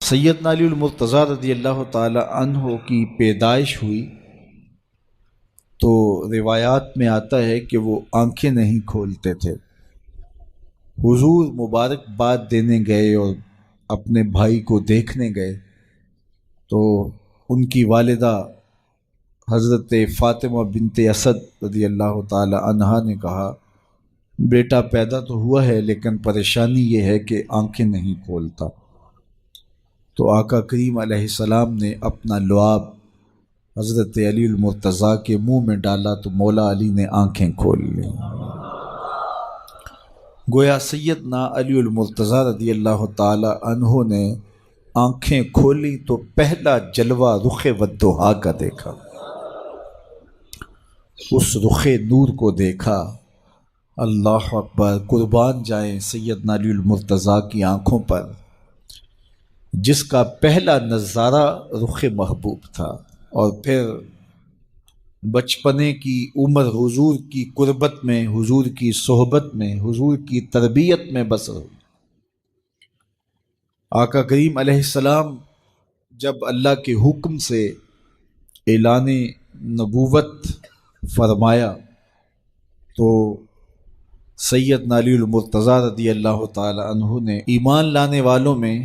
سیدنا علی المرتضیٰ رضی اللہ تعالی عنہ کی پیدائش ہوئی تو روایات میں آتا ہے کہ وہ آنکھیں نہیں کھولتے تھے۔ حضور مبارکباد دینے گئے اور اپنے بھائی کو دیکھنے گئے تو ان کی والدہ حضرت فاطمہ بنت اسد رضی اللہ تعالی عنہا نے کہا، بیٹا پیدا تو ہوا ہے لیکن پریشانی یہ ہے کہ آنکھیں نہیں کھولتا۔ تو آقا کریم علیہ السلام نے اپنا لعاب حضرت علی المرتضیٰ کے منہ میں ڈالا تو مولا علی نے آنکھیں کھول لیں۔ گویا سیدنا علی المرتضیٰ رضی اللہ تعالی عنہ نے آنکھیں کھولی تو پہلا جلوہ رخ والضحیٰ کا دیکھا۔ اس رخ نور کو دیکھا، اللہ اکبر، قربان جائیں سیدنا علی المرتضیٰ کی آنکھوں پر، جس کا پہلا نظارہ رخ محبوب تھا۔ اور پھر بچپنے کی عمر حضور کی قربت میں، حضور کی صحبت میں، حضور کی تربیت میں بسر ہوئی۔ آقا کریم علیہ السلام جب اللہ کے حکم سے اعلان نبوت فرمایا تو سیدنا علی المرتضیٰ رضی اللہ تعالی عنہ نے ایمان لانے والوں میں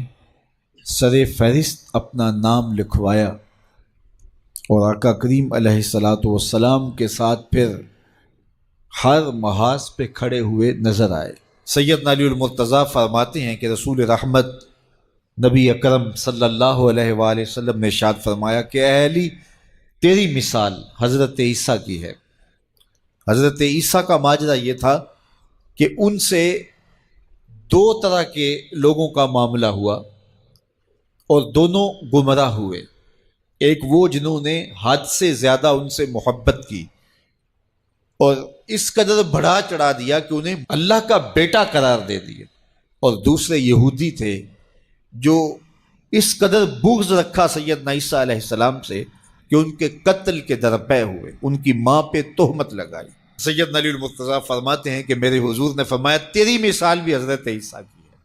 سر فہرست اپنا نام لکھوایا اور آقا کریم علیہ السلام کے ساتھ پھر ہر محاذ پہ کھڑے ہوئے نظر آئے۔ سیدنا علی المرتضیٰ فرماتے ہیں کہ رسول رحمت نبی اکرم صلی اللہ علیہ وآلہ وسلم نے ارشاد فرمایا کہ اے علی، تیری مثال حضرت عیسیٰ کی ہے۔ حضرت عیسیٰ کا ماجرا یہ تھا کہ ان سے دو طرح کے لوگوں کا معاملہ ہوا اور دونوں گمراہ ہوئے۔ ایک وہ جنہوں نے حد سے زیادہ ان سے محبت کی اور اس قدر بڑھا چڑھا دیا کہ انہیں اللہ کا بیٹا قرار دے دیا، اور دوسرے یہودی تھے جو اس قدر بغض رکھا سیدنا عیسیٰ علیہ السلام سے کہ ان کے قتل کے درپے ہوئے، ان کی ماں پہ تہمت لگائی۔ سیدنا علی المرتضیٰ فرماتے ہیں کہ میرے حضور نے فرمایا تیری مثال بھی حضرت عیسیٰ کی ہے،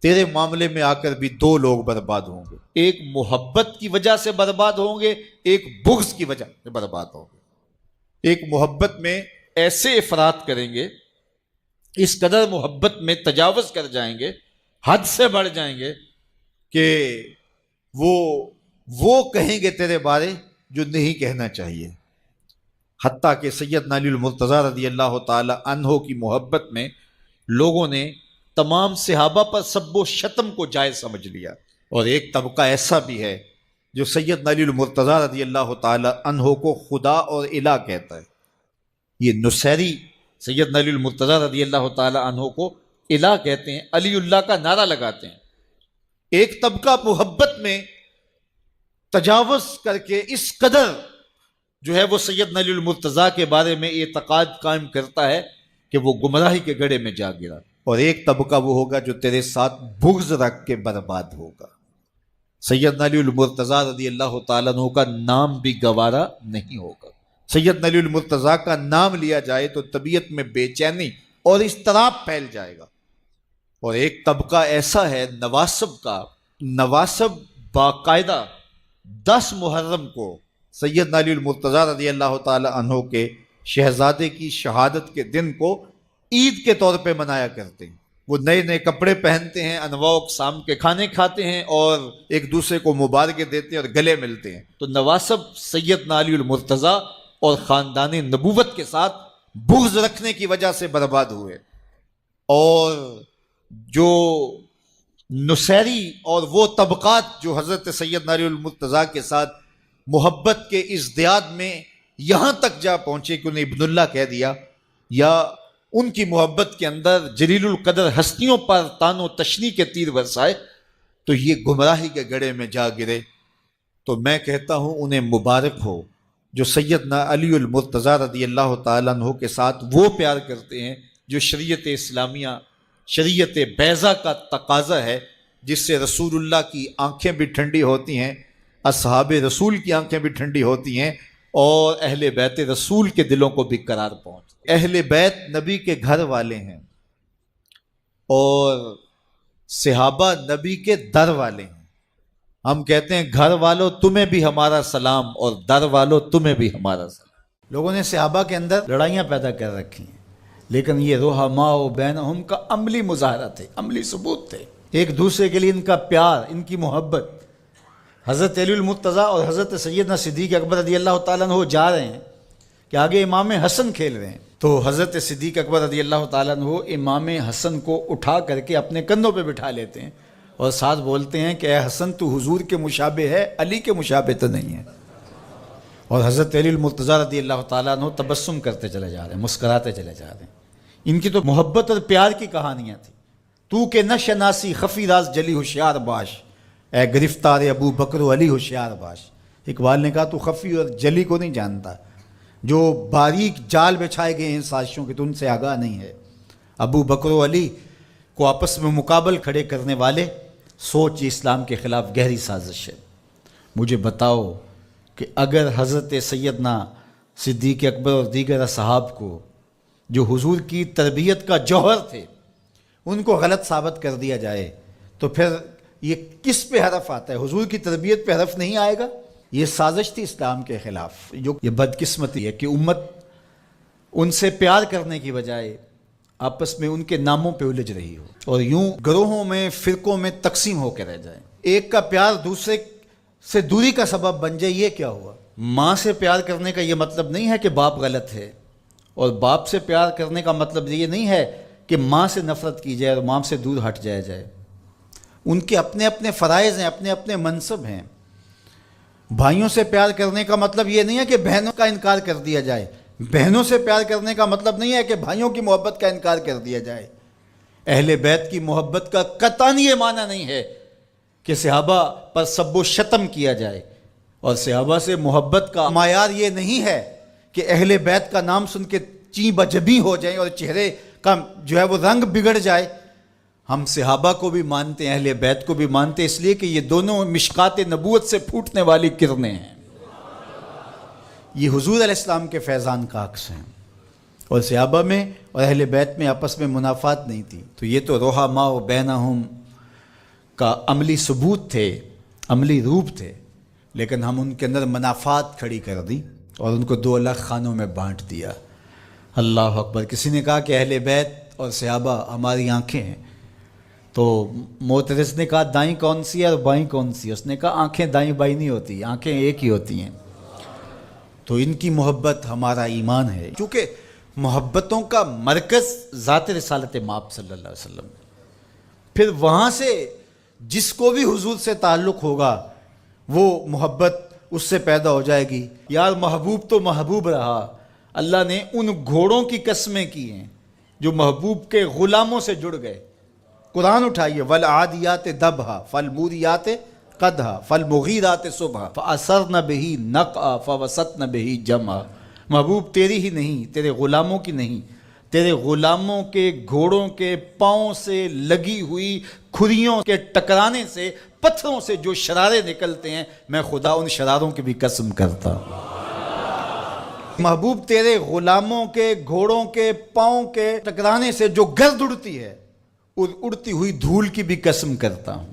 تیرے معاملے میں آ کر بھی دو لوگ برباد ہوں گے، ایک محبت کی وجہ سے برباد ہوں گے، ایک بغض کی وجہ سے برباد ہوں گے۔ ایک محبت میں ایسے افراط کریں گے، اس قدر محبت میں تجاوز کر جائیں گے، حد سے بڑھ جائیں گے کہ وہ کہیں گے تیرے بارے جو نہیں کہنا چاہیے۔ حتیٰ کہ سیدنا علی المرتضیٰ رضی اللہ تعالی عنہ کی محبت میں لوگوں نے تمام صحابہ پر سب و شتم کو جائز سمجھ لیا، اور ایک طبقہ ایسا بھی ہے جو سیدنا علی المرتضیٰ رضی اللہ تعالی عنہ کو خدا اور الہ کہتا ہے۔ یہ نصیری سیدنا علی المرتضیٰ رضی اللہ تعالی عنہ کو الہ کہتے ہیں، علی اللہ کا نعرہ لگاتے ہیں۔ ایک طبقہ محبت میں تجاوز کر کے اس قدر جو ہے وہ سیدنا علی المرتضیٰ کے بارے میں اعتقاد قائم کرتا ہے کہ وہ گمراہی کے گڑھے میں جا گرا، اور ایک طبقہ وہ ہوگا جو تیرے ساتھ بغض رکھ کے برباد ہوگا۔ سیدنا علی المرتضیٰ رضی اللہ تعالیٰ عنہ کا نام بھی گوارا نہیں ہوگا۔ سیدنا علی المرتضیٰ کا نام لیا جائے تو طبیعت میں بے چینی اور اضطراب پھیل جائے گا۔ اور ایک طبقہ ایسا ہے نواسب کا، نواسب باقاعدہ 10 محرم کو سیدنا علی المرتضیٰ رضی اللہ تعالی عنہ کے شہزادے کی شہادت کے دن کو عید کے طور پہ منایا کرتے ہیں۔ وہ نئے نئے کپڑے پہنتے ہیں، انواع اقسام کے کھانے کھاتے ہیں اور ایک دوسرے کو مبارکیں دیتے ہیں اور گلے ملتے ہیں۔ تو نواسب سیدنا علی المرتضیٰ اور خاندان نبوت کے ساتھ بغض رکھنے کی وجہ سے برباد ہوئے، اور جو نصیری اور وہ طبقات جو حضرت سیدنا علی المرتضیٰ کے ساتھ محبت کے ازدیاد میں یہاں تک جا پہنچے کہ انہیں ابن اللہ کہہ دیا، یا ان کی محبت کے اندر جلیل القدر ہستیوں پر تان و تشنیع کے تیر برسائے، تو یہ گمراہی کے گڑھے میں جا گرے۔ تو میں کہتا ہوں انہیں مبارک ہو جو سیدنا علی المرتضیٰ رضی اللہ تعالیٰ عنہ کے ساتھ وہ پیار کرتے ہیں جو شریعت اسلامیہ، شریعت بیضا کا تقاضا ہے، جس سے رسول اللہ کی آنکھیں بھی ٹھنڈی ہوتی ہیں، اصحاب رسول کی آنکھیں بھی ٹھنڈی ہوتی ہیں، اور اہل بیت رسول کے دلوں کو بھی قرار پہنچ۔ اہل بیت نبی کے گھر والے ہیں اور صحابہ نبی کے در والے ہیں، ہم کہتے ہیں گھر والوں تمہیں بھی ہمارا سلام اور در والوں تمہیں بھی ہمارا سلام۔ لوگوں نے صحابہ کے اندر لڑائیاں پیدا کر رکھی ہیں، لیکن یہ رحماء بینہم کا عملی مظاہرہ تھے، عملی ثبوت تھے، ایک دوسرے کے لیے ان کا پیار، ان کی محبت۔ حضرت علی المرتضیٰ اور حضرت سیدنا صدیق اکبر رضی اللہ تعالیٰ عنہ جا رہے ہیں کہ آگے امام حسن کھیل رہے ہیں، تو حضرت صدیق اکبر رضی اللہ تعالیٰ عنہ امام حسن کو اٹھا کر کے اپنے کندھوں پہ بٹھا لیتے ہیں اور ساتھ بولتے ہیں کہ اے حسن تو حضور کے مشابہ ہے، علی کے مشابہ تو نہیں ہے۔ اور حضرت علی المرتضیٰ رضی اللہ تعالیٰ عنہ تبسم کرتے چلے جا رہے ہیں، مسکراتے چلے جا رہے ہیں۔ ان کی تو محبت اور پیار کی کہانیاں تھیں۔ تو کہ نہ شناسی خفی راز جلی ہوشیار باش، اے گرفتار ابو بکر و علی ہوشیار باش۔ اقبال نے کہا تو خفی اور جلی کو نہیں جانتا، جو باریک جال بچھائے گئے ہیں سازشوں کے، تو ان سے آگاہ نہیں ہے۔ ابو بکر و علی کو آپس میں مقابل کھڑے کرنے والے سوچ اسلام کے خلاف گہری سازش ہے۔ مجھے بتاؤ کہ اگر حضرت سیدنا صدیق اکبر اور دیگر اصحاب کو جو حضور کی تربیت کا جوہر تھے ان کو غلط ثابت کر دیا جائے تو پھر یہ کس پہ حرف آتا ہے؟ حضور کی تربیت پہ حرف نہیں آئے گا؟ یہ سازش تھی اسلام کے خلاف۔ جو یہ بدقسمتی ہے کہ امت ان سے پیار کرنے کی بجائے آپس میں ان کے ناموں پہ الجھ رہی ہو اور یوں گروہوں میں، فرقوں میں تقسیم ہو کے رہ جائے۔ ایک کا پیار دوسرے سے دوری کا سبب بن جائے، یہ کیا ہوا؟ ماں سے پیار کرنے کا یہ مطلب نہیں ہے کہ باپ غلط ہے، اور باپ سے پیار کرنے کا مطلب یہ نہیں ہے کہ ماں سے نفرت کی جائے اور ماں سے دور ہٹ جائے۔ ان کے اپنے اپنے فرائض ہیں، اپنے اپنے منصب ہیں۔ بھائیوں سے پیار کرنے کا مطلب یہ نہیں ہے کہ بہنوں کا انکار کر دیا جائے، بہنوں سے پیار کرنے کا مطلب نہیں ہے کہ بھائیوں کی محبت کا انکار کر دیا جائے۔ اہل بیت کی محبت کا قطعاً یہ معنی نہیں ہے کہ صحابہ پر سب و شتم کیا جائے، اور صحابہ سے محبت کا معیار یہ نہیں ہے کہ اہل بیت کا نام سن کے چیں بجبی ہو جائیں اور چہرے کا جو ہے وہ رنگ بگڑ جائے۔ ہم صحابہ کو بھی مانتے ہیں، اہل بیت کو بھی مانتے ہیں، اس لیے کہ یہ دونوں مشکات نبوت سے پھوٹنے والی کرنیں ہیں، یہ حضور علیہ السلام کے فیضان کا عکس ہیں، اور صحابہ میں اور اہل بیت میں آپس میں منافات نہیں تھی۔ تو یہ تو رحماء بینہم کا عملی ثبوت تھے، عملی روپ تھے، لیکن ہم ان کے اندر منافات کھڑی کر دی اور ان کو دو الگ خانوں میں بانٹ دیا۔ اللہ اکبر۔ کسی نے کہا کہ اہل بیت اور صحابہ ہماری آنکھیں ہیں، تو معترض نے کہا دائیں کون سی ہے اور بائیں کون سی ہے؟ اس نے کہا آنکھیں دائیں بائیں نہیں ہوتی، آنکھیں ایک ہی ہوتی ہیں۔ تو ان کی محبت ہمارا ایمان ہے، کیونکہ محبتوں کا مرکز ذات رسالت مآب صلی اللہ علیہ وسلم، پھر وہاں سے جس کو بھی حضور سے تعلق ہوگا وہ محبت اس سے پیدا ہو جائے گی۔ یار محبوب تو محبوب رہا، اللہ نے ان گھوڑوں کی قسمیں کی ہیں جو محبوب کے غلاموں سے جڑ گئے۔ قرآن اٹھائیے، والعادیات دبھا فالموریات قدھا فالمغیرات صبحا فاثرن بہ نقعا فوسطن بہ جمعا۔ محبوب تیری ہی نہیں، تیرے غلاموں کی نہیں، تیرے غلاموں کے گھوڑوں کے پاؤں سے لگی ہوئی کھریوں کے ٹکرانے سے، پتھروں سے جو شرارے نکلتے ہیں، میں خدا ان شراروں کی بھی قسم کرتا ہوں۔ محبوب تیرے غلاموں کے گھوڑوں کے پاؤں کے ٹکرانے سے جو گرد اڑتی ہے، اڑتی ہوئی دھول کی بھی قسم کرتا ہوں،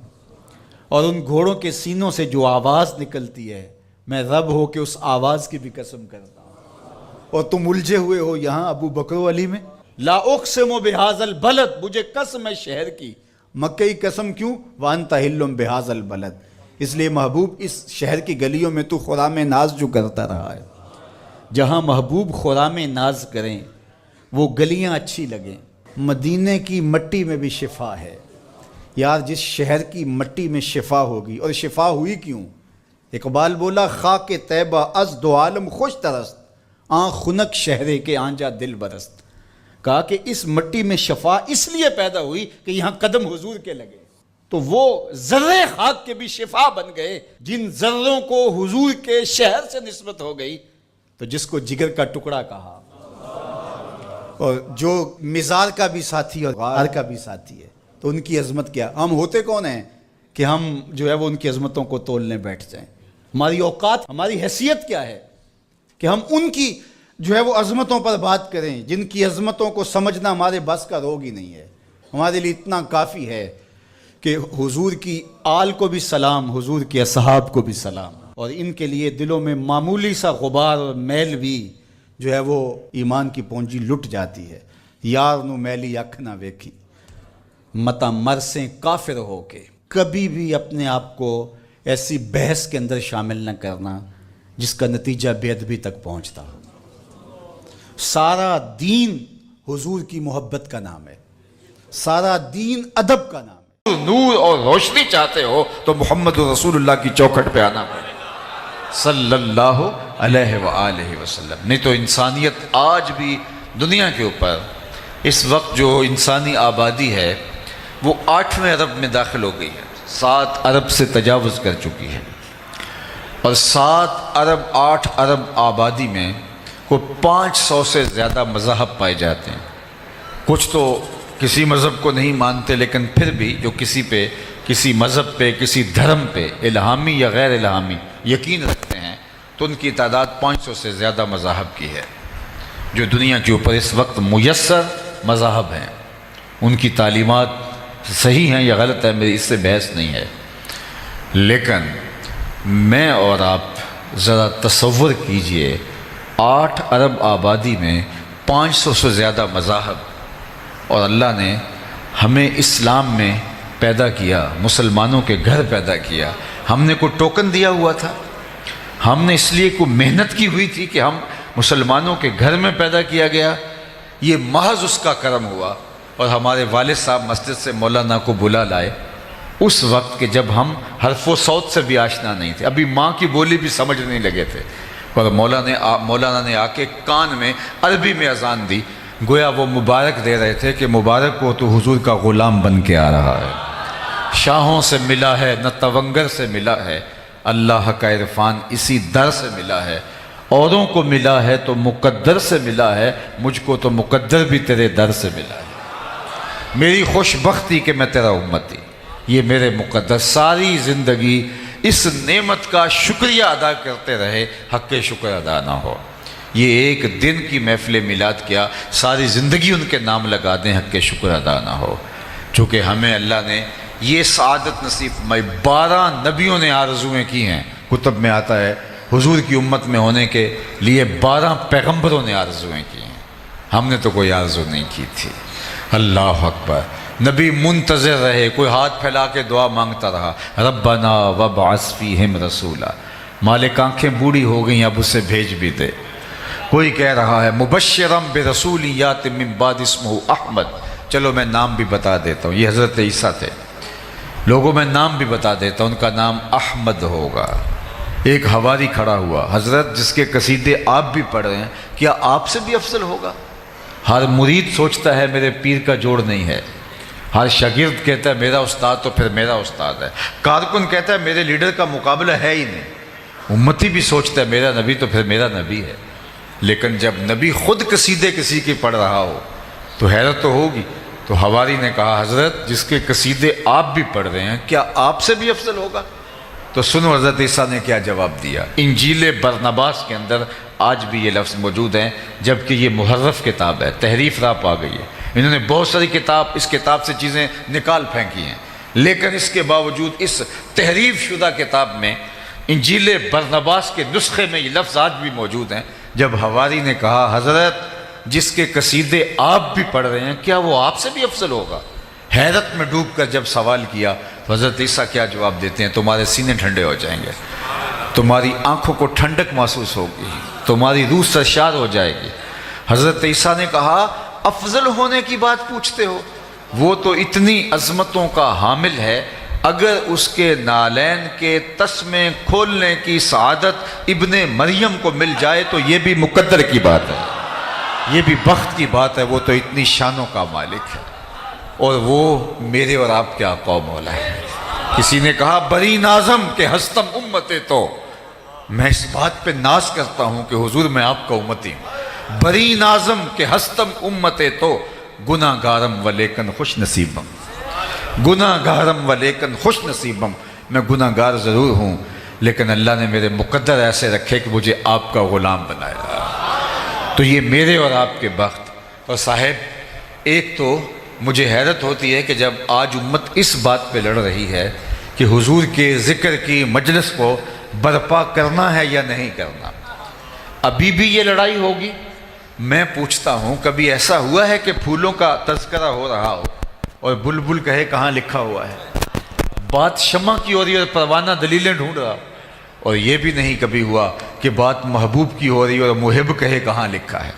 اور ان گھوڑوں کے سینوں سے جو آواز نکلتی ہے، میں رب ہو کے اس آواز کی بھی قسم کرتا ہوں۔ اور تم الجھے ہوئے ہو یہاں ابو بکر و علی میں۔ لا اقسم بہذا البلد، مجھے قسم ہے شہر کی، مکہ کی قسم کیوں؟ وانت حل بہذا البلد، اس لیے محبوب اس شہر کی گلیوں میں تو خرام ناز جو کرتا رہا ہے۔ جہاں محبوب خرام ناز کریں وہ گلیاں اچھی لگیں۔ مدینے کی مٹی میں بھی شفا ہے یار، جس شہر کی مٹی میں شفا ہوگی، اور شفا ہوئی کیوں؟ اقبال بولا خاک طیبہ از دو عالم خوش ترست، آن خنک شہرے کے آنجا دل برست۔ کہا کہ اس مٹی میں شفا اس لیے پیدا ہوئی کہ یہاں قدم حضور کے لگے، تو وہ ذرے خاک کے بھی شفا بن گئے۔ جن ذروں کو حضور کے شہر سے نسبت ہو گئی تو جس کو جگر کا ٹکڑا کہا، اور جو مزار کا بھی ساتھی اور غار کا بھی ساتھی ہے، تو ان کی عظمت کیا؟ ہم ہوتے کون ہیں کہ ہم جو ہے وہ ان کی عظمتوں کو تولنے بیٹھ جائیں؟ ہماری اوقات، ہماری حیثیت کیا ہے کہ ہم ان کی جو ہے وہ عظمتوں پر بات کریں، جن کی عظمتوں کو سمجھنا ہمارے بس کا روگ ہی نہیں ہے۔ ہمارے لیے اتنا کافی ہے کہ حضور کی آل کو بھی سلام، حضور کے اصحاب کو بھی سلام، اور ان کے لیے دلوں میں معمولی سا غبار اور میل بھی جو ہے وہ ایمان کی پونجی لٹ جاتی ہے۔ یار نو میلی اکھ نہ ویکھی متا مرسیں کافر ہو کے، کبھی بھی اپنے آپ کو ایسی بحث کے اندر شامل نہ کرنا جس کا نتیجہ بے ادبی تک پہنچتا ہو۔ سارا دین حضور کی محبت کا نام ہے، سارا دین ادب کا نام ہے۔ نور اور روشنی چاہتے ہو تو محمد رسول اللہ کی چوکھٹ پہ آنا پڑے صلی اللہ علیہ وآلہ وسلم۔ نہیں تو انسانیت آج بھی دنیا کے اوپر اس وقت جو انسانی آبادی ہے وہ 8ویں ارب میں داخل ہو گئی ہے، 7 ارب سے تجاوز کر چکی ہے، اور 7 ارب 8 ارب آبادی میں کو 500 سے زیادہ مذاہب پائے جاتے ہیں۔ کچھ تو کسی مذہب کو نہیں مانتے، لیکن پھر بھی جو کسی پہ، کسی مذہب پہ، کسی دھرم پہ الہامی یا غیر الہامی یقین رکھتے ہیں، تو ان کی تعداد 500 سے زیادہ مذاہب کی ہے۔ جو دنیا کے اوپر اس وقت میسر مذاہب ہیں، ان کی تعلیمات صحیح ہیں یا غلط ہیں، میری اس سے بحث نہیں ہے، لیکن میں اور آپ ذرا تصور کیجئے 8 ارب آبادی میں 500 سے زیادہ مذاہب، اور اللہ نے ہمیں اسلام میں پیدا کیا، مسلمانوں کے گھر پیدا کیا۔ ہم نے کوئی ٹوکن دیا ہوا تھا؟ ہم نے اس لیے کوئی محنت کی ہوئی تھی کہ ہم مسلمانوں کے گھر میں پیدا کیا گیا؟ یہ محض اس کا کرم ہوا، اور ہمارے والد صاحب مسجد سے مولانا کو بلا لائے اس وقت کہ جب ہم حرف و صوت سے بھی آشنا نہیں تھے، ابھی ماں کی بولی بھی سمجھ نہیں لگے تھے، اور مولانا نے آ کے کان میں عربی میں اذان دی، گویا وہ مبارک دے رہے تھے کہ مبارک ہو تو حضور کا غلام بن کے آ رہا ہے، شاہوں سے ملا ہے نہ تونگر سے ملا ہے، اللہ کا عرفان اسی در سے ملا ہے، اوروں کو ملا ہے تو مقدر سے ملا ہے، مجھ کو تو مقدر بھی تیرے در سے ملا ہے، میری خوش بختی کہ میں تیرا امتی، یہ میرے مقدر۔ ساری زندگی اس نعمت کا شکریہ ادا کرتے رہے، حق شکر ادا نہ ہو۔ یہ ایک دن کی محفل میلاد کیا، ساری زندگی ان کے نام لگا دیں، حق شکر ادا نہ ہو۔ چونکہ ہمیں اللہ نے یہ سعادت نصیب فرمائی، 12 نبیوں نے آرزویں کی ہیں، کتب میں آتا ہے حضور کی امت میں ہونے کے لیے 12 پیغمبروں نے آرزویں کی ہیں، ہم نے تو کوئی آرزو نہیں کی تھی۔ اللہ اکبر۔ نبی منتظر رہے، کوئی ہاتھ پھیلا کے دعا مانگتا رہا، ربنا وابعث فیہم رسولا، مالک آنکھیں بوڑھی ہو گئیں اب اسے بھیج بھی دے۔ کوئی کہہ رہا ہے مبشرا برسول یات من بعد اسمہ احمد، چلو میں نام بھی بتا دیتا ہوں، یہ حضرت عیسیٰ تھے، لوگوں میں نام بھی بتا دیتا ہوں، ان کا نام احمد ہوگا۔ ایک حواری کھڑا ہوا، حضرت جس کے قصیدے آپ بھی پڑھ رہے ہیں، کیا آپ سے بھی افضل ہوگا؟ ہر مرید سوچتا ہے میرے پیر کا جوڑ نہیں ہے، ہر شاگرد کہتا ہے میرا استاد تو پھر میرا استاد ہے، کارکن کہتا ہے میرے لیڈر کا مقابلہ ہے ہی نہیں، امتی بھی سوچتا ہے میرا نبی تو پھر میرا نبی ہے۔ لیکن جب نبی خود قصیدے کسی کی پڑھ رہا ہو تو حیرت تو ہوگی۔ تو حواری نے کہا حضرت جس کے قصیدے آپ بھی پڑھ رہے ہیں کیا آپ سے بھی افضل ہوگا؟ تو سنو حضرت عیسیٰ نے کیا جواب دیا۔ انجیل برنباس کے اندر آج بھی یہ لفظ موجود ہیں، جبکہ یہ محرف کتاب ہے، تحریف راپ آ گئی ہے، انہوں نے بہت ساری اس کتاب سے چیزیں نکال پھینکی ہیں، لیکن اس کے باوجود اس تحریف شدہ کتاب میں انجیل برنباس کے نسخے میں یہ لفظ آج بھی موجود ہیں۔ جب حواری نے کہا حضرت جس کے قصیدے آپ بھی پڑھ رہے ہیں کیا وہ آپ سے بھی افضل ہوگا؟ حیرت میں ڈوب کر جب سوال کیا تو حضرت عیسیٰ کیا جواب دیتے ہیں؟ تمہارے سینے ٹھنڈے ہو جائیں گے، تمہاری آنکھوں کو ٹھنڈک محسوس ہوگی، تمہاری روح سرشار ہو جائے گی۔ حضرت عیسیٰ نے کہا افضل ہونے کی بات پوچھتے ہو، وہ تو اتنی عظمتوں کا حامل ہے، اگر اس کے نالین کے تسمے کھولنے کی سعادت ابن مریم کو مل جائے تو یہ بھی مقدر کی بات ہے، یہ بھی بخت کی بات ہے، وہ تو اتنی شانوں کا مالک ہے، اور وہ میرے اور آپ کے آقا و مولا ہے۔ کسی نے کہا بری نازم کہ ہستم امتے، تو میں اس بات پہ ناز کرتا ہوں کہ حضور میں آپ کا امتی ہوں۔ بری نازم کہ ہستم امتے تو گناہ گارم و لیکن خوش نصیبم، گناہ گارم و لیکن خوش نصیبم، میں گناہ گار ضرور ہوں لیکن اللہ نے میرے مقدر ایسے رکھے کہ مجھے آپ کا غلام بنایا۔ تو یہ میرے اور آپ کے بخت۔ اور صاحب ایک تو مجھے حیرت ہوتی ہے کہ جب آج امت اس بات پہ لڑ رہی ہے کہ حضور کے ذکر کی مجلس کو برپا کرنا ہے یا نہیں کرنا، ابھی بھی یہ لڑائی ہوگی۔ میں پوچھتا ہوں کبھی ایسا ہوا ہے کہ پھولوں کا تذکرہ ہو رہا ہو اور بلبل کہے کہاں لکھا ہوا ہے؟ بات شمع کی ہو رہی ہے اور پروانہ دلیلیں ڈھونڈ رہا، اور یہ بھی نہیں کبھی ہوا کہ بات محبوب کی ہو رہی ہے اور محب کہے کہاں لکھا ہے۔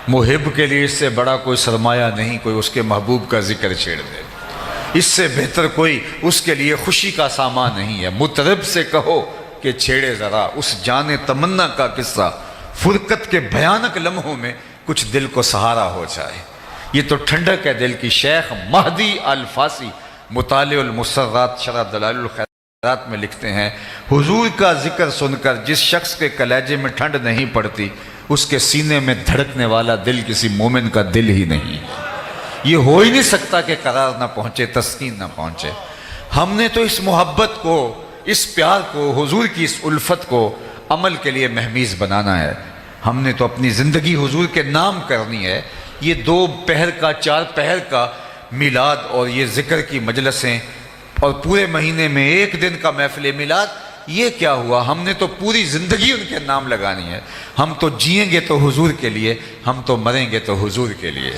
محب کے لیے اس سے بڑا کوئی سرمایہ نہیں کوئی اس کے محبوب کا ذکر چھیڑ دے، اس سے بہتر کوئی اس کے لیے خوشی کا سامان نہیں ہے۔ مطرب سے کہو کہ چھیڑے ذرا اس جان تمنا کا قصہ، فرقت کے بھیانک لمحوں میں کچھ دل کو سہارا ہو جائے۔ یہ تو ٹھنڈک ہے دل کی۔ شیخ مہدی الفاسی مطالع المسرات شرح دلائل الخیرات میں لکھتے ہیں، حضور کا ذکر سن کر جس شخص کے کلیجے میں ٹھنڈ نہیں پڑتی، اس کے سینے میں دھڑکنے والا دل کسی مومن کا دل ہی نہیں ہے۔ یہ ہو ہی نہیں سکتا کہ قرار نہ پہنچے، تسکین نہ پہنچے۔ ہم نے تو اس محبت کو، اس پیار کو، حضور کی اس الفت کو عمل کے لیے مہمیز بنانا ہے۔ ہم نے تو اپنی زندگی حضور کے نام کرنی ہے۔ یہ 2 پہر کا 4 پہر کا میلاد اور یہ ذکر کی مجلسیں اور پورے مہینے میں 1 دن کا محفل میلاد، یہ کیا ہوا؟ ہم نے تو پوری زندگی ان کے نام لگانی ہے۔ ہم تو جئیں گے تو حضور کے لیے، ہم تو مریں گے تو حضور کے لیے۔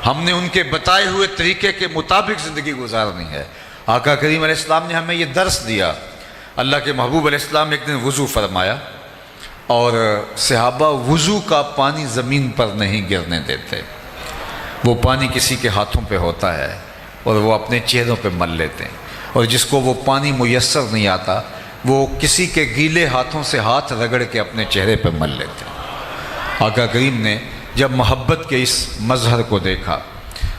ہم نے ان کے بتائے ہوئے طریقے کے مطابق زندگی گزارنی ہے۔ آقا کریم علیہ السلام نے ہمیں یہ درس دیا۔ اللہ کے محبوب علیہ السلام ایک دن وضو فرمایا اور صحابہ وضو کا پانی زمین پر نہیں گرنے دیتے، وہ پانی کسی کے ہاتھوں پہ ہوتا ہے اور وہ اپنے چہروں پہ مل لیتے ہیں، اور جس کو وہ پانی میسر نہیں آتا وہ کسی کے گیلے ہاتھوں سے ہاتھ رگڑ کے اپنے چہرے پہ مل لیتے ہیں۔ آقا کریم نے جب محبت کے اس مظہر کو دیکھا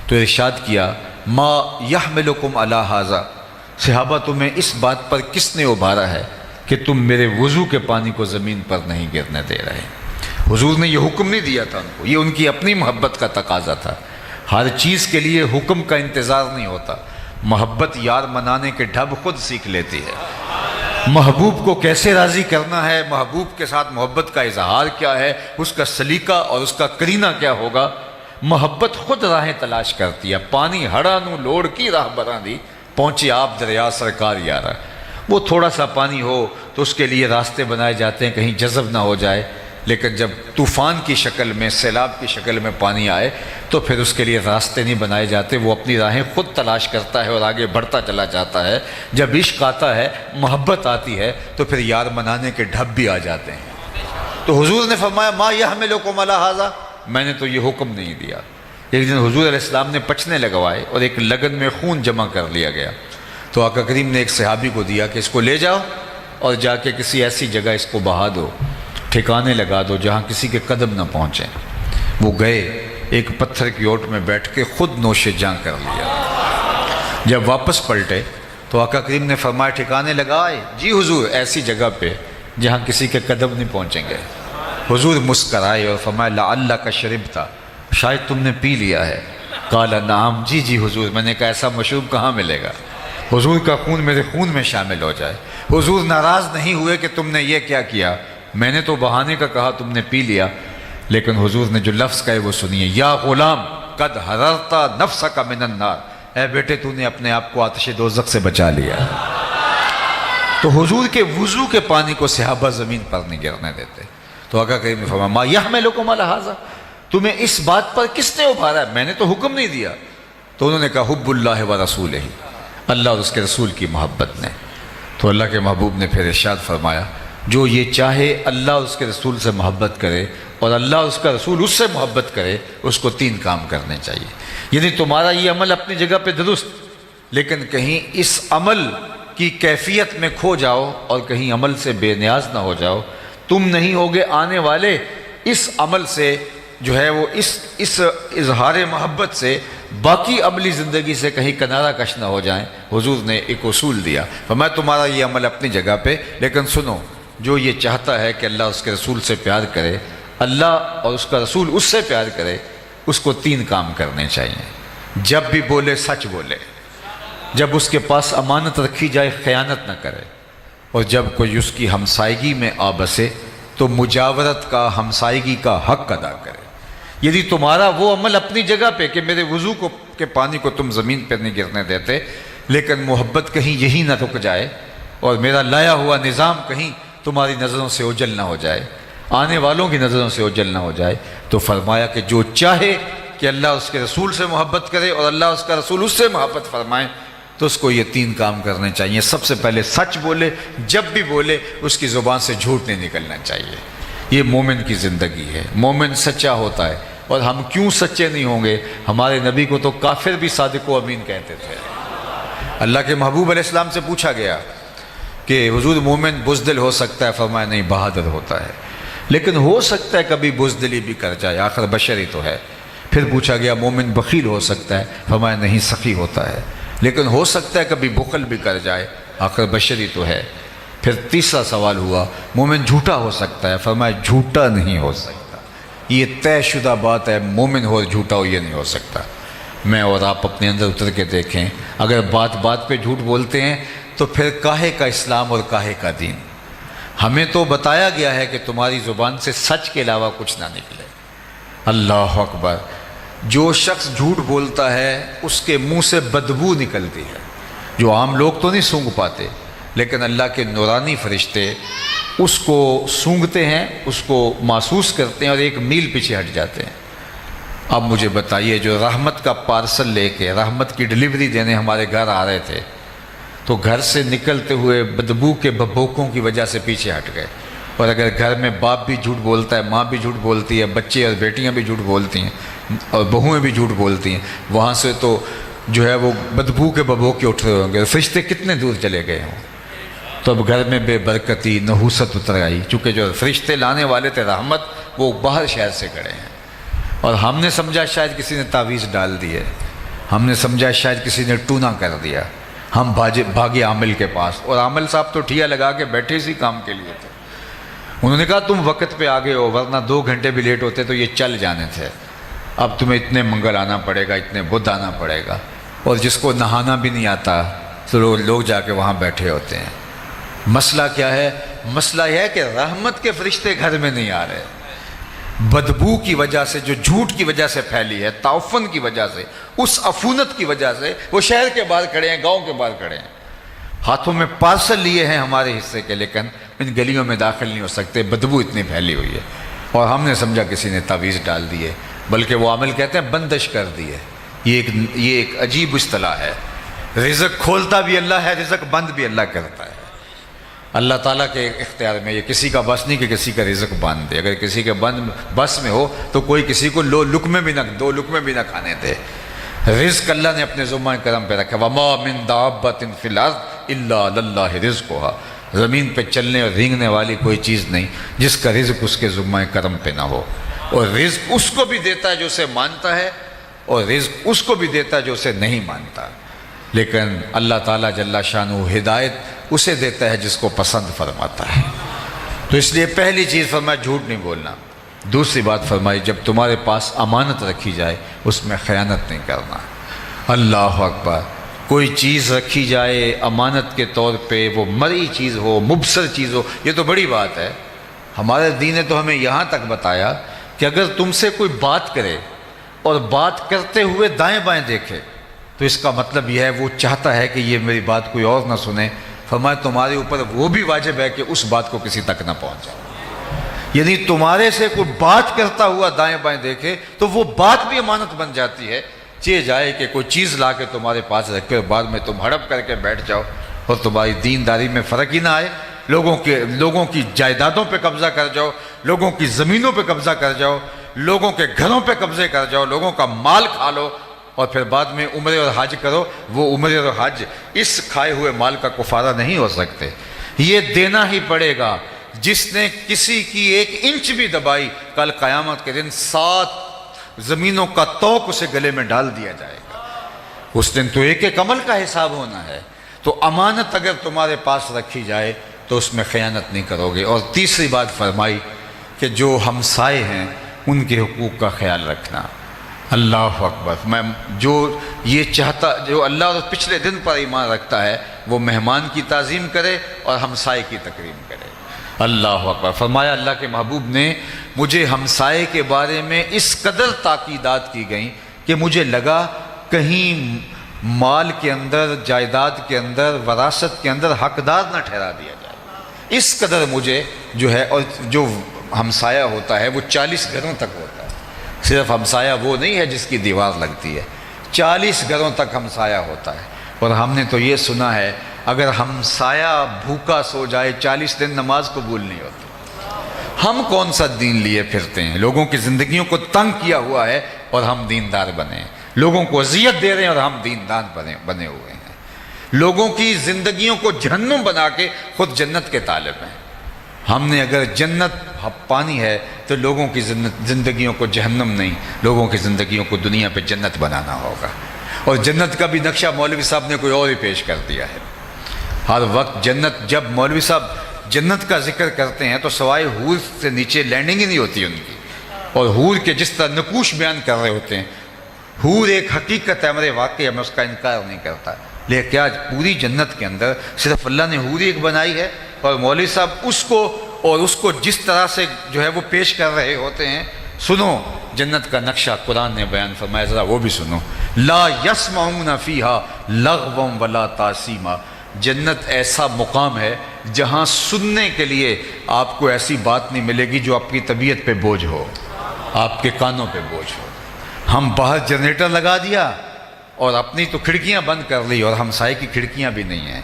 تو ارشاد کیا، ما یحملکم علی ھذا، صحابہ تمہیں اس بات پر کس نے ابھارا ہے کہ تم میرے وضو کے پانی کو زمین پر نہیں گرنے دے رہے؟ حضور نے یہ حکم نہیں دیا تھا ان کو، یہ ان کی اپنی محبت کا تقاضا تھا۔ ہر چیز کے لیے حکم کا انتظار نہیں ہوتا، محبت یار منانے کے ڈھب خود سیکھ لیتی ہے۔ محبوب کو کیسے راضی کرنا ہے، محبوب کے ساتھ محبت کا اظہار کیا ہے، اس کا سلیقہ اور اس کا کرینہ کیا ہوگا، محبت خود راہیں تلاش کرتی ہے۔ پانی ہڑا نو لوڑ کی راہ براں دی، پہنچے آپ دریا سرکار یارا۔ وہ تھوڑا سا پانی ہو تو اس کے لیے راستے بنائے جاتے ہیں کہیں جذب نہ ہو جائے، لیکن جب طوفان کی شکل میں، سیلاب کی شکل میں پانی آئے تو پھر اس کے لیے راستے نہیں بنائے جاتے، وہ اپنی راہیں خود تلاش کرتا ہے اور آگے بڑھتا چلا جاتا ہے۔ جب عشق آتا ہے، محبت آتی ہے تو پھر یار منانے کے ڈھب بھی آ جاتے ہیں۔ تو حضور نے فرمایا، ما یحملکم علی ھذا، میں نے تو یہ حکم نہیں دیا۔ ایک دن حضور علیہ السلام نے پچنے لگوائے اور ایک لگن میں خون جمع کر لیا گیا، تو آقا کریم نے ایک صحابی کو دیا کہ اس کو لے جاؤ اور جا کے کسی ایسی جگہ اس کو بہا دو، ٹھکانے لگا دو جہاں کسی کے قدم نہ پہنچیں۔ وہ گئے، ایک پتھر کی اوٹ میں بیٹھ کے خود نوش جاں کر لیا۔ جب واپس پلٹے تو آقا کریم نے فرمایا، ٹھکانے لگائے؟ جی حضور، ایسی جگہ پہ جہاں کسی کے قدم نہیں پہنچیں گے۔ حضور مسکرائے اور فرمایا، لعلک شربت، شاید تم نے پی لیا ہے۔ قال نعم، جی جی حضور، میں نے کہا ایسا مشروب کہاں ملے گا، حضور کا خون میرے خون میں شامل ہو جائے۔ حضور ناراض نہیں ہوئے کہ تم نے یہ کیا کیا، میں نے تو بہانے کا کہا، تم نے پی لیا، لیکن حضور نے جو لفظ کہے وہ سنیے، یا غلام قد حررت نفسک من النار، اے بیٹے تو نے اپنے آپ کو آتش دوزخ سے بچا لیا۔ تو حضور کے وضو کے پانی کو صحابہ زمین پر نہیں گرنے دیتے۔ تو آقا کریم نے فرمایا، ما یحملکم علی ھذا، تمہیں اس بات پر کس نے ابھارا ہے، میں نے تو حکم نہیں دیا۔ تو انہوں نے کہا، حب اللہ و رسولہ، اللہ اور اس کے رسول کی محبت نے۔ تو اللہ کے محبوب نے پھر ارشاد فرمایا، جو یہ چاہے اللہ اور اس کے رسول سے محبت کرے اور اللہ اور اس کا رسول اس سے محبت کرے، اس کو 3 کام کرنے چاہیے۔ یعنی تمہارا یہ عمل اپنی جگہ پہ درست، لیکن کہیں اس عمل کی کیفیت میں کھو جاؤ اور کہیں عمل سے بے نیاز نہ ہو جاؤ، تم نہیں ہوگے آنے والے اس عمل سے جو ہے وہ اس اظہار محبت سے باقی عملی زندگی سے کہیں کنارہ کش نہ ہو جائیں۔ حضور نے ایک اصول دیا، فرمایا تمہارا یہ عمل اپنی جگہ پہ، لیکن سنو، جو یہ چاہتا ہے کہ اللہ اس کے رسول سے پیار کرے، اللہ اور اس کا رسول اس سے پیار کرے، اس کو 3 کام کرنے چاہیے۔ جب بھی بولے سچ بولے، جب اس کے پاس امانت رکھی جائے خیانت نہ کرے، اور جب کوئی اس کی ہمسائیگی میں آ بسے تو مجاورت کا، ہمسائیگی کا حق ادا کرے۔ یعنی تمہارا وہ عمل اپنی جگہ پہ کہ میرے وضو کے کہ پانی کو تم زمین پر نہیں گرنے دیتے، لیکن محبت کہیں یہی نہ رک جائے اور میرا لایا ہوا نظام کہیں تمہاری نظروں سے اوجھل نہ ہو جائے، آنے والوں کی نظروں سے اوجھل نہ ہو جائے۔ تو فرمایا کہ جو چاہے کہ اللہ اس کے رسول سے محبت کرے اور اللہ اس کا رسول اس سے محبت فرمائے، تو اس کو یہ 3 کام کرنے چاہیے۔ سب سے پہلے سچ بولے، جب بھی بولے اس کی زبان سے جھوٹ نہیں نکلنا چاہیے۔ یہ مومن کی زندگی ہے، مومن سچا ہوتا ہے۔ اور ہم کیوں سچے نہیں ہوں گے؟ ہمارے نبی کو تو کافر بھی صادق و امین کہتے تھے۔ اللہ کے محبوب علیہ السلام سے پوچھا گیا کہ حضور مومن بزدل ہو سکتا ہے؟ فرمایا نہیں، بہادر ہوتا ہے، لیکن ہو سکتا ہے کبھی بزدلی بھی کر جائے، آخر بشر ہی تو ہے۔ پھر پوچھا گیا مومن بخیل ہو سکتا ہے؟ فرمایا نہیں، سخی ہوتا ہے، لیکن ہو سکتا ہے کبھی بخل بھی کر جائے، آخر بشر ہی تو ہے۔ پھر تیسرا سوال ہوا مومن جھوٹا ہو سکتا ہے؟ فرمایا جھوٹا نہیں ہو سکتا، یہ طے شدہ بات ہے، مومن ہو اور جھوٹا ہو یہ نہیں ہو سکتا۔ میں اور آپ اپنے اندر اتر کے دیکھیں، اگر بات بات پہ جھوٹ بولتے ہیں تو پھر کاہے کا اسلام اور کاہے کا دین؟ ہمیں تو بتایا گیا ہے کہ تمہاری زبان سے سچ کے علاوہ کچھ نہ نکلے۔ اللہ اکبر! جو شخص جھوٹ بولتا ہے اس کے منہ سے بدبو نکلتی ہے، جو عام لوگ تو نہیں سونگھ پاتے، لیکن اللہ کے نورانی فرشتے اس کو سونگھتے ہیں، اس کو محسوس کرتے ہیں اور 1 میل پیچھے ہٹ جاتے ہیں۔ اب مجھے بتائیے، جو رحمت کا پارسل لے کے رحمت کی ڈلیوری دینے ہمارے گھر آ رہے تھے، تو گھر سے نکلتے ہوئے بدبو کے بھبوکوں کی وجہ سے پیچھے ہٹ گئے۔ اور اگر گھر میں باپ بھی جھوٹ بولتا ہے، ماں بھی جھوٹ بولتی ہے، بچے اور بیٹیاں بھی جھوٹ بولتی ہیں اور بہویں بھی جھوٹ بولتی ہیں، وہاں سے تو جو ہے وہ بدبو کے بھبوکے اٹھ رہے ہوں گے، فرشتے کتنے دور چلے گئے ہوں۔ تو اب گھر میں بے برکتی، نحوست اتر آئی، چونکہ جو فرشتے لانے والے تھے رحمت، وہ باہر شہر سے کھڑے ہیں۔ اور ہم نے سمجھا شاید کسی نے تعویذ ڈال دی ہے، ہم نے سمجھا شاید کسی نے ٹونا کر دیا، ہم بھاگے عامل کے پاس، اور عامل صاحب تو ٹھیا لگا کے بیٹھے اسی کام کے لیے تھے۔ انہوں نے کہا تم وقت پہ آگے ہو، ورنہ 2 گھنٹے بھی لیٹ ہوتے تو یہ چل جانے تھے، اب تمہیں اتنے منگل آنا پڑے گا، اتنے بدھ آنا پڑے گا۔ اور جس کو نہانا بھی نہیں آتا تو لوگ جا کے وہاں بیٹھے ہوتے ہیں۔ مسئلہ کیا ہے؟ مسئلہ یہ ہے کہ رحمت کے فرشتے گھر میں نہیں آ رہے، بدبو کی وجہ سے، جو جھوٹ کی وجہ سے پھیلی ہے، تعفن کی وجہ سے، اس عفونت کی وجہ سے وہ شہر کے باہر کھڑے ہیں، گاؤں کے باہر کھڑے ہیں، ہاتھوں میں پارسل لیے ہیں ہمارے حصے کے، لیکن ان گلیوں میں داخل نہیں ہو سکتے، بدبو اتنی پھیلی ہوئی ہے۔ اور ہم نے سمجھا کسی نے تعویذ ڈال دی ہے، بلکہ وہ عامل کہتے ہیں بندش کر دی ہے۔ یہ ایک عجیب اصطلاح ہے۔ رزق کھولتا بھی اللہ ہے، رزق بند بھی اللہ کرتا ہے۔ اللہ تعالیٰ کے اختیار میں، یہ کسی کا بس نہیں کہ کسی کا رزق بند دے۔ اگر کسی کے بس میں ہو تو کوئی کسی کو 2 لقمے بھی نہ کھانے دے۔ رزق اللہ نے اپنے ذمہ کرم پہ رکھا۔ وَمَا مِن دَابَّةٍ فِي الْأَرْضِ إِلَّا عَلَى اللَّهِ رِزْقُهَا۔ زمین پہ چلنے اور رینگنے والی کوئی چیز نہیں جس کا رزق اس کے ذمہ کرم پہ نہ ہو۔ اور رزق اس کو بھی دیتا ہے جو اسے مانتا ہے، اور رزق اس کو بھی دیتا ہے جو اسے نہیں مانتا۔ لیکن اللہ تعالیٰ جل شانہ ہدایت اسے دیتا ہے جس کو پسند فرماتا ہے۔ تو اس لیے پہلی چیز فرمایا جھوٹ نہیں بولنا۔ دوسری بات فرمائی جب تمہارے پاس امانت رکھی جائے اس میں خیانت نہیں کرنا۔ اللہ اکبر! کوئی چیز رکھی جائے امانت کے طور پہ، وہ مرئی چیز ہو، مبصر چیز ہو، یہ تو بڑی بات ہے۔ ہمارے دین نے تو ہمیں یہاں تک بتایا کہ اگر تم سے کوئی بات کرے اور بات کرتے ہوئے دائیں بائیں دیکھے تو اس کا مطلب یہ ہے وہ چاہتا ہے کہ یہ میری بات کوئی اور نہ سنے۔ فرمایا تمہارے اوپر وہ بھی واجب ہے کہ اس بات کو کسی تک نہ پہنچائے۔ یعنی تمہارے سے کوئی بات کرتا ہوا دائیں بائیں دیکھے تو وہ بات بھی امانت بن جاتی ہے۔ چہ جائے کہ کوئی چیز لا کے تمہارے پاس رکھے اور بعد میں تم ہڑپ کر کے بیٹھ جاؤ اور تمہاری دینداری میں فرق ہی نہ آئے، لوگوں کی جائیدادوں پہ قبضہ کر جاؤ، لوگوں کی زمینوں پہ قبضہ کر جاؤ، لوگوں کے گھروں پہ قبضے کر جاؤ، لوگوں کا مال کھا لو، اور پھر بعد میں عمرے اور حج کرو۔ وہ عمرے اور حج اس کھائے ہوئے مال کا کفارہ نہیں ہو سکتے، یہ دینا ہی پڑے گا۔ جس نے کسی کی 1 انچ بھی دبائی، کل قیامت کے دن 7 زمینوں کا توق اسے گلے میں ڈال دیا جائے گا۔ اس دن تو ایک عمل کا حساب ہونا ہے۔ تو امانت اگر تمہارے پاس رکھی جائے تو اس میں خیانت نہیں کرو گے۔ اور تیسری بات فرمائی کہ جو ہمسائے ہیں ان کے حقوق کا خیال رکھنا۔ اللہ اکبر! جو اللہ اور پچھلے دن پر ایمان رکھتا ہے وہ مہمان کی تعظیم کرے اور ہمسائے کی تکریم کرے۔ اللہ اکبر! فرمایا اللہ کے محبوب نے مجھے ہمسائے کے بارے میں اس قدر تاکیدات کی گئیں کہ مجھے لگا کہیں مال کے اندر، جائیداد کے اندر، وراثت کے اندر حقدار نہ ٹھہرا دیا جائے، اس قدر مجھے جو ہے. اور جو ہمسایہ ہوتا ہے وہ 40 گھروں تک ہوتا ہے، صرف ہمسایہ وہ نہیں ہے جس کی دیوار لگتی ہے، 40 گھروں تک ہمسایہ ہوتا ہے. اور ہم نے تو یہ سنا ہے اگر ہمسایہ بھوکا سو جائے 40 دن نماز قبول نہیں ہوتی. ہم کون سا دین لیے پھرتے ہیں؟ لوگوں کی زندگیوں کو تنگ کیا ہوا ہے اور ہم دیندار بنے ہیں. لوگوں کو اذیت دے رہے ہیں اور ہم دیندار بنے ہوئے ہیں. لوگوں کی زندگیوں کو جہنم بنا کے خود جنت کے طالب ہیں. ہم نے اگر جنت پانی ہے تو لوگوں کی زندگیوں کو جہنم نہیں، لوگوں کی زندگیوں کو دنیا پہ جنت بنانا ہوگا. اور جنت کا بھی نقشہ مولوی صاحب نے کوئی اور ہی پیش کر دیا ہے. ہر وقت جنت، جب مولوی صاحب جنت کا ذکر کرتے ہیں تو سوائے حور سے نیچے لینڈنگ ہی نہیں ہوتی ان کی. اور حور کے جس طرح نقوش بیان کر رہے ہوتے ہیں، حور ایک حقیقت ہے، ہمارے واقعہ میں اس کا انکار نہیں کرتا. لیکن کیا پوری جنت کے اندر صرف اللہ نے حور ایک بنائی ہے اور مولوی صاحب اس کو جس طرح سے جو ہے وہ پیش کر رہے ہوتے ہیں. سنو جنت کا نقشہ قرآن نے بیان فرمایا، ذرا وہ بھی سنو. لا یسمعون فیہا لغوا ولا تاثیما. جنت ایسا مقام ہے جہاں سننے کے لیے آپ کو ایسی بات نہیں ملے گی جو آپ کی طبیعت پہ بوجھ ہو، آپ کے کانوں پہ بوجھ ہو. ہم باہر جنریٹر لگا دیا اور اپنی تو کھڑکیاں بند کر لی اور ہمسائے کی کھڑکیاں بھی نہیں ہیں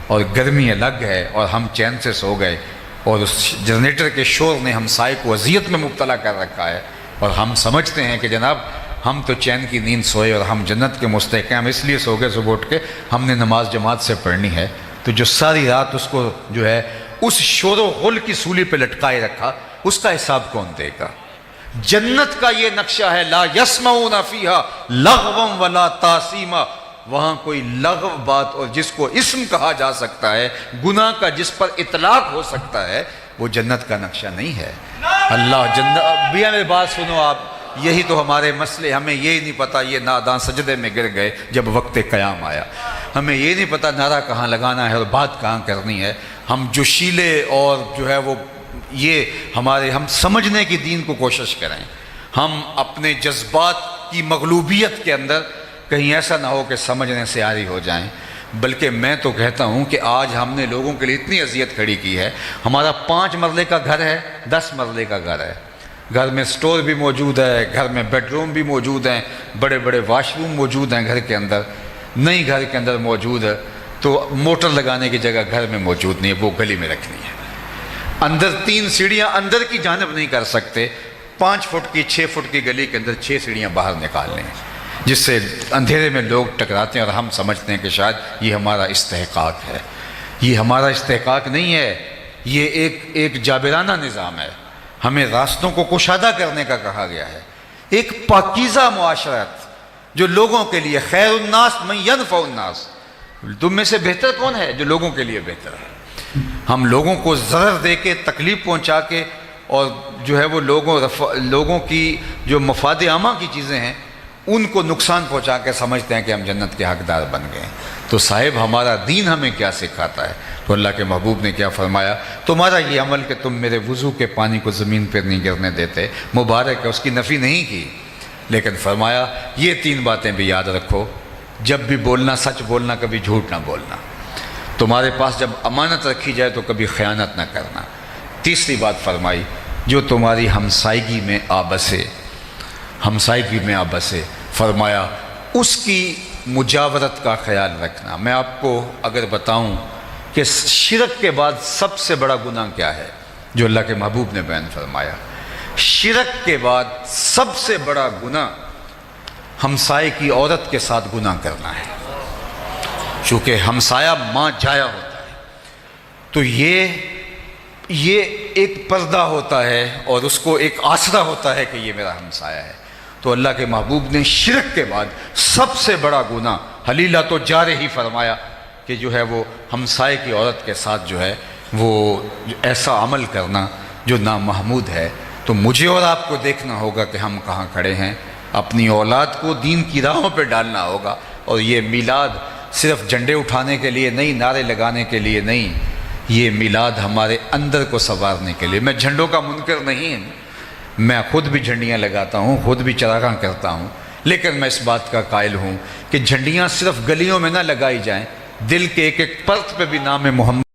اور گرمی الگ ہے اور ہم چین سے سو گئے اور اس جنریٹر کے شور نے ہمسائے کو اذیت میں مبتلا کر رکھا ہے. اور ہم سمجھتے ہیں کہ جناب ہم تو چین کی نیند سوئے اور ہم جنت کے مستحق ہیں، ہم اس لیے سو گئے صبح اٹھ کے ہم نے نماز جماعت سے پڑھنی ہے. تو جو ساری رات اس کو جو ہے اس شور و غل کی سولی پہ لٹکائے رکھا، اس کا حساب کون دے گا؟ جنت کا یہ نقشہ ہے، لا یسمعون فیہا لغوا ولا تاثیما. وہاں کوئی لغو بات اور جس کو اسم کہا جا سکتا ہے، گناہ کا جس پر اطلاق ہو سکتا ہے، وہ جنت کا نقشہ نہیں ہے. اللہ جنت بھی میری بات سنو آپ، یہی تو ہمارے مسئلے. ہمیں یہی نہیں پتا یہ ناداں سجدے میں گر گئے جب وقت قیام آیا. ہمیں یہ نہیں پتا نعرہ کہاں لگانا ہے اور بات کہاں کرنی ہے. ہم جوشیلے اور جو ہے وہ یہ ہم سمجھنے کی دین کو کوشش کریں. ہم اپنے جذبات کی مغلوبیت کے اندر کہیں ایسا نہ ہو کہ سمجھنے سے عاری ہو جائیں. بلکہ میں تو کہتا ہوں کہ آج ہم نے لوگوں کے لیے اتنی اذیت کھڑی کی ہے. ہمارا 5 مرلے کا گھر ہے، 10 مرلے کا گھر ہے، گھر میں سٹور بھی موجود ہے، گھر میں بیڈ روم بھی موجود ہیں، بڑے بڑے واش روم موجود ہیں گھر کے اندر. نئی گھر کے اندر موجود ہے تو موٹر لگانے کی جگہ گھر میں موجود نہیں ہے، وہ گلی میں رکھنی ہے. اندر 3 سیڑھیاں اندر کی جانب نہیں کر سکتے، 5 فٹ کی 6 فٹ کی گلی کے اندر 6 سیڑھیاں باہر نکالنے ہیں، جس سے اندھیرے میں لوگ ٹکراتے ہیں اور ہم سمجھتے ہیں کہ شاید یہ ہمارا استحقاق ہے. یہ ہمارا استحقاق نہیں ہے، یہ ایک جابرانہ نظام ہے. ہمیں راستوں کو کشادہ کرنے کا کہا گیا ہے. ایک پاکیزہ معاشرت جو لوگوں کے لیے، خیر الناس من ینفع الناس. تم میں سے بہتر کون ہے؟ جو لوگوں کے لیے بہتر ہے. ہم لوگوں کو ضرر دے کے، تکلیف پہنچا کے اور جو ہے وہ لوگوں کی جو مفاد عامہ کی چیزیں ہیں ان کو نقصان پہنچا کے سمجھتے ہیں کہ ہم جنت کے حقدار بن گئے. تو صاحب ہمارا دین ہمیں کیا سکھاتا ہے؟ تو اللہ کے محبوب نے کیا فرمایا؟ تمہارا یہ عمل کہ تم میرے وضو کے پانی کو زمین پر نہیں گرنے دیتے مبارک ہے، اس کی نفی نہیں کی، لیکن فرمایا یہ 3 باتیں بھی یاد رکھو. جب بھی بولنا سچ بولنا، کبھی جھوٹ نہ بولنا. تمہارے پاس جب امانت رکھی جائے تو کبھی خیانت نہ کرنا. تیسری بات فرمائی، جو تمہاری ہمسائیگی میں آبسے فرمایا اس کی مجاورت کا خیال رکھنا. میں آپ کو اگر بتاؤں کہ شرک کے بعد سب سے بڑا گناہ کیا ہے جو اللہ کے محبوب نے بیان فرمایا، شرک کے بعد سب سے بڑا گناہ ہمسائے کی عورت کے ساتھ گناہ کرنا ہے. چونکہ ہمسایہ ماں جایا ہوتا ہے تو یہ ایک پردہ ہوتا ہے اور اس کو ایک آسرا ہوتا ہے کہ یہ میرا ہمسایہ ہے. تو اللہ کے محبوب نے شرک کے بعد سب سے بڑا گناہ حلیلہ تو جارے ہی فرمایا کہ جو ہے وہ ہمسائے کی عورت کے ساتھ جو ہے وہ ایسا عمل کرنا جو نامحمود ہے. تو مجھے اور آپ کو دیکھنا ہوگا کہ ہم کہاں کھڑے ہیں. اپنی اولاد کو دین کی راہوں پہ ڈالنا ہوگا. اور یہ میلاد صرف جھنڈے اٹھانے کے لیے نہیں، نعرے لگانے کے لیے نہیں، یہ میلاد ہمارے اندر کو سنوارنے کے لیے. میں جھنڈوں کا منکر نہیں ہوں، میں خود بھی جھنڈیاں لگاتا ہوں، خود بھی چراغاں کرتا ہوں، لیکن میں اس بات کا قائل ہوں کہ جھنڈیاں صرف گلیوں میں نہ لگائی جائیں، دل کے ایک ایک پرت پہ بھی نام محمد